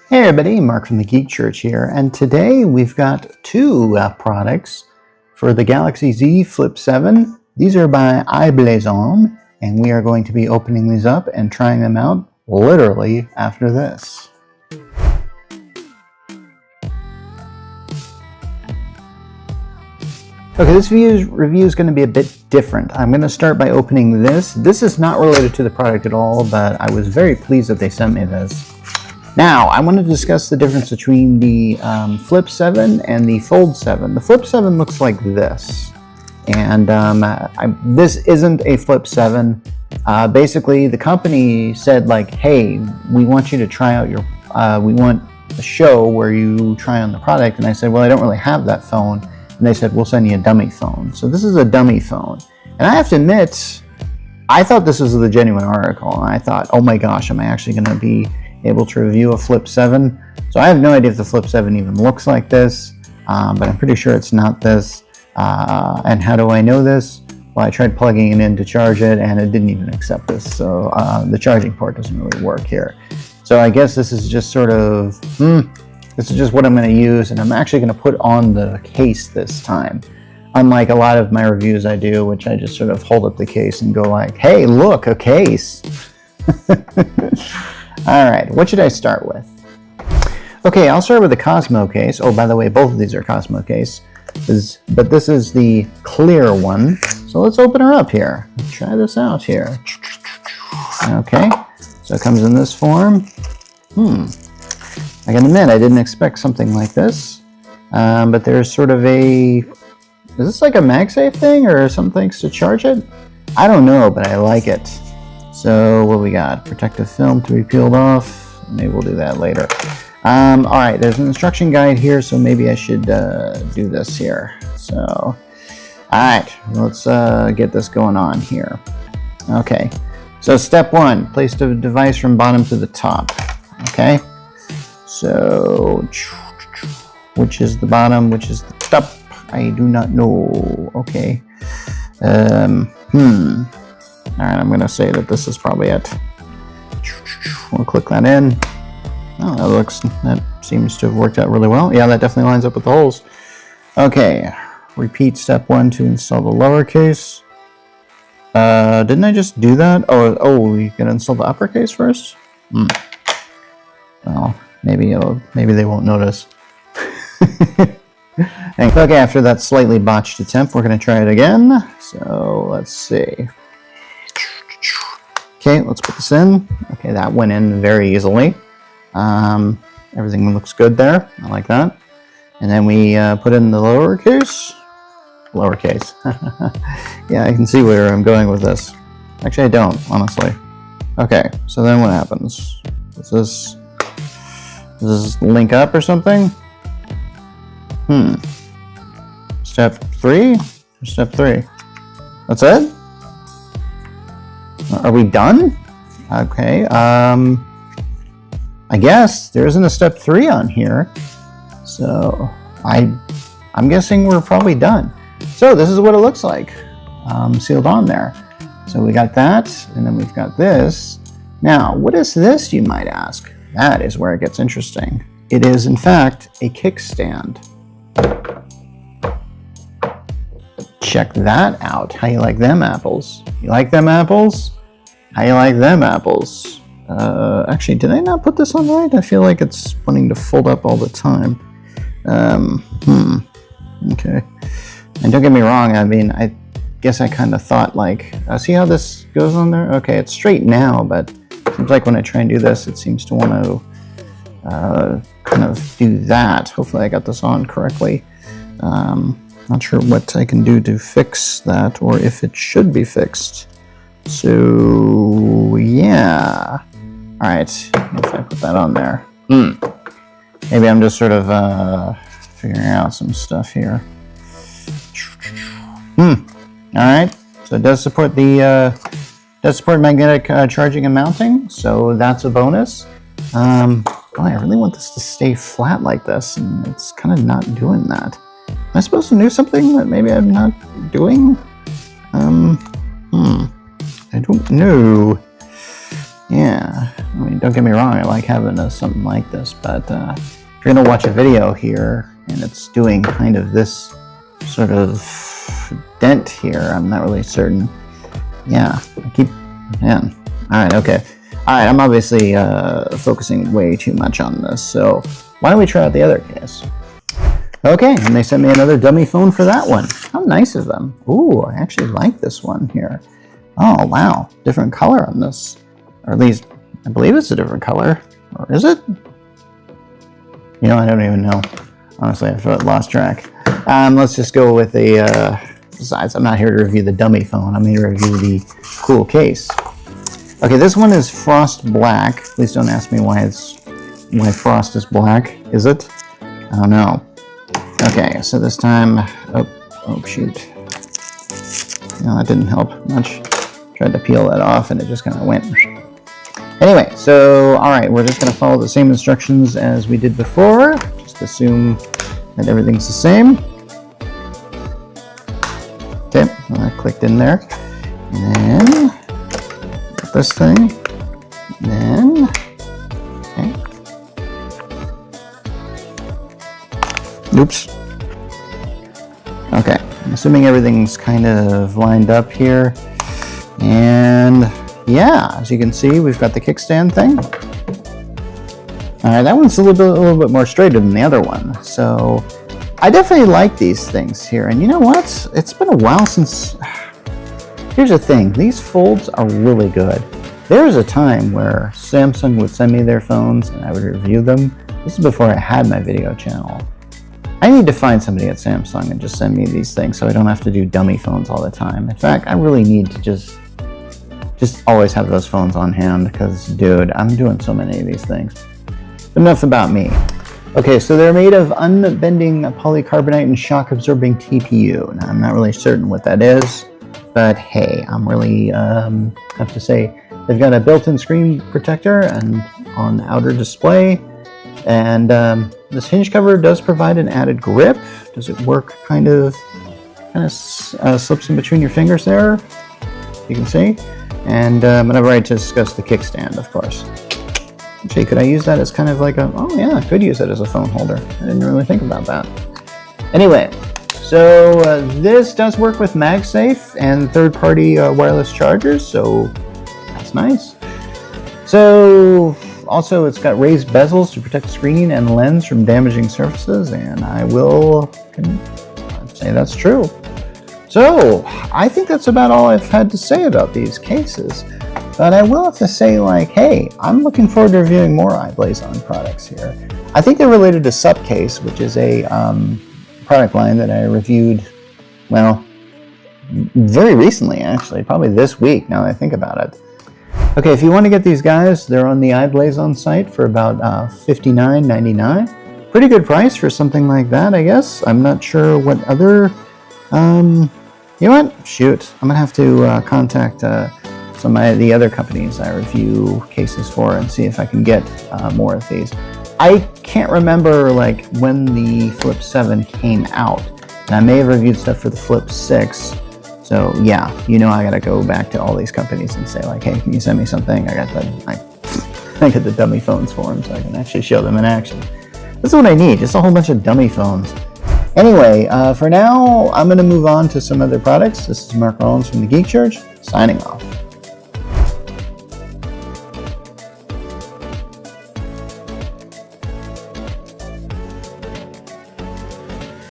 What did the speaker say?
Hey everybody, Mark from the Geek Church here, and today we've got two products for the Galaxy Z Flip 7. These are by i-Blason, and we are going to be opening these up and trying them out literally after this. Okay, this review is going to be a bit different. I'm going to start by opening this. This is not related to the product at all, but I was very pleased that they sent me this. Now, I want to discuss the difference between the Flip 7 and the Fold 7. The Flip 7 looks like this, and this isn't a Flip 7. Basically, the company said, like, hey, we want you to try out your, we want a show where you try on the product, and I said, well, I don't really have that phone, and they said, we'll send you a dummy phone. So this is a dummy phone, and I have to admit, I thought this was the genuine article, and I thought, oh my gosh, am I actually going to be able to review a Flip 7. So I have no idea if the Flip 7 even looks like this, but I'm pretty sure it's not this. And how do I know this? Well, I tried plugging it in to charge it, and it didn't even accept this. So the charging port doesn't really work here. So I guess this is just sort of, this is just what I'm going to use, and I'm actually going to put on the case this time. Unlike a lot of my reviews I do, which I just sort of hold up the case and go like, hey, look, a case. All right, what should I start with? Okay, I'll start with the Cosmo case. Oh, by the way, both of these are Cosmo case, but this is the clear one. So let's open her up here. Let's try this out here. Okay, so it comes in this form. I can admit I didn't expect something like this, but there's sort of a, is this like a MagSafe thing or some things to charge it? I don't know, but I like it. So what we got? Protective film to be peeled off. Maybe we'll do that later. All right, there's an instruction guide here, so maybe I should do this here. So, all right, let's get this going on here. Okay, so step one, place the device from bottom to the top. Okay, so which is the bottom, which is the top? I do not know. Okay, all right, I'm going to say that this is probably it. We'll click that in. Oh, that seems to have worked out really well. Yeah, that definitely lines up with the holes. Okay, repeat step one to install the lowercase. Didn't I just do that? Oh, you can install the uppercase first? Well, maybe they won't notice. Okay, after that slightly botched attempt, we're going to try it again. So let's see. Okay, let's put this in. Okay, that went in very easily. Everything looks good there. I like that. And then we put in the lowercase. Yeah, I can see where I'm going with this. Actually, I don't, honestly. Okay, so then what happens? Does this link up or something? Step 3? Or step 3? That's it? Are we done? Okay, I guess there isn't a step 3 on here. So I'm guessing we're probably done. So this is what it looks like, sealed on there. So we got that, and then we've got this. Now, what is this, you might ask? That is where it gets interesting. It is, in fact, a kickstand. Check that out. How you like them apples? You like them apples? How you like them apples? Actually, did I not put this on right? I feel like it's wanting to fold up all the time. Okay. And don't get me wrong, I mean, I guess I kind of thought like, see how this goes on there? Okay, it's straight now, but it seems like when I try and do this, it seems to want to kind of do that. Hopefully I got this on correctly. Not sure what I can do to fix that, or if it should be fixed. So, yeah. All right, if I put that on there. Maybe I'm just sort of figuring out some stuff here. All right, so it does support magnetic charging and mounting, so that's a bonus. Well, I really want this to stay flat like this, and it's kind of not doing that. Am I supposed to do something that maybe I'm not doing? I don't know. Yeah, I mean, don't get me wrong, I like having something like this, but if you're going to watch a video here and it's doing kind of this sort of dent here, I'm not really certain. Yeah, man. Alright, okay. Alright, I'm obviously focusing way too much on this, so why don't we try out the other case? Okay, and they sent me another dummy phone for that one. How nice of them. Ooh, I actually like this one here. Oh, wow. Different color on this. Or at least, I believe it's a different color. Or is it? You know, I don't even know. Honestly, I've lost track. Let's just go with the... besides, I'm not here to review the dummy phone. I'm here to review the cool case. Okay, this one is Frost Black. Please don't ask me why Frost is black. Is it? I don't know. Okay, so this time... Oh, shoot. No, that didn't help much. Tried to peel that off and it just kind of went... Anyway, so, alright, we're just going to follow the same instructions as we did before. Just assume that everything's the same. Okay, well, that clicked in there. And then, get this thing. And then, okay. Oops. Okay, I'm assuming everything's kind of lined up here. And yeah, as you can see, we've got the kickstand thing. Alright, that one's a little bit more straighter than the other one. So I definitely like these things here. And you know what? It's been a while since... Here's the thing. These folds are really good. There was a time where Samsung would send me their phones and I would review them. This is before I had my video channel. I need to find somebody at Samsung and just send me these things so I don't have to do dummy phones all the time. In fact, I really need to just always have those phones on hand because, dude, I'm doing so many of these things. But enough about me. Okay, so they're made of unbending polycarbonate and shock-absorbing TPU. Now, I'm not really certain what that is, but hey, I'm really, have to say, they've got a built-in screen protector and on the outer display, and this hinge cover does provide an added grip. Does it work kind of slips in between your fingers there, you can see. And whenever I discuss the kickstand, of course. Actually, could I use that as kind of like a... Oh yeah, I could use it as a phone holder. I didn't really think about that. Anyway, so this does work with MagSafe and third-party wireless chargers, so that's nice. So also it's got raised bezels to protect screen and lens from damaging surfaces, and I will say that's true. So, I think that's about all I've had to say about these cases. But I will have to say, like, hey, I'm looking forward to reviewing more i-Blason products here. I think they're related to Supcase, which is a product line that I reviewed, well, very recently, actually. Probably this week, now that I think about it. Okay, if you want to get these guys, they're on the i-Blason site for about $59.99. Pretty good price for something like that, I guess. I'm not sure what other... you know what? Shoot. I'm going to have to contact some of the other companies I review cases for and see if I can get more of these. I can't remember like when the Flip 7 came out, and I may have reviewed stuff for the Flip 6. So yeah, you know I got to go back to all these companies and say like, hey, can you send me something? I got the dummy phones for them so I can actually show them in action. This is what I need, just a whole bunch of dummy phones. Anyway, for now, I'm going to move on to some other products. This is Mark Rollins from the Geek Church, signing off.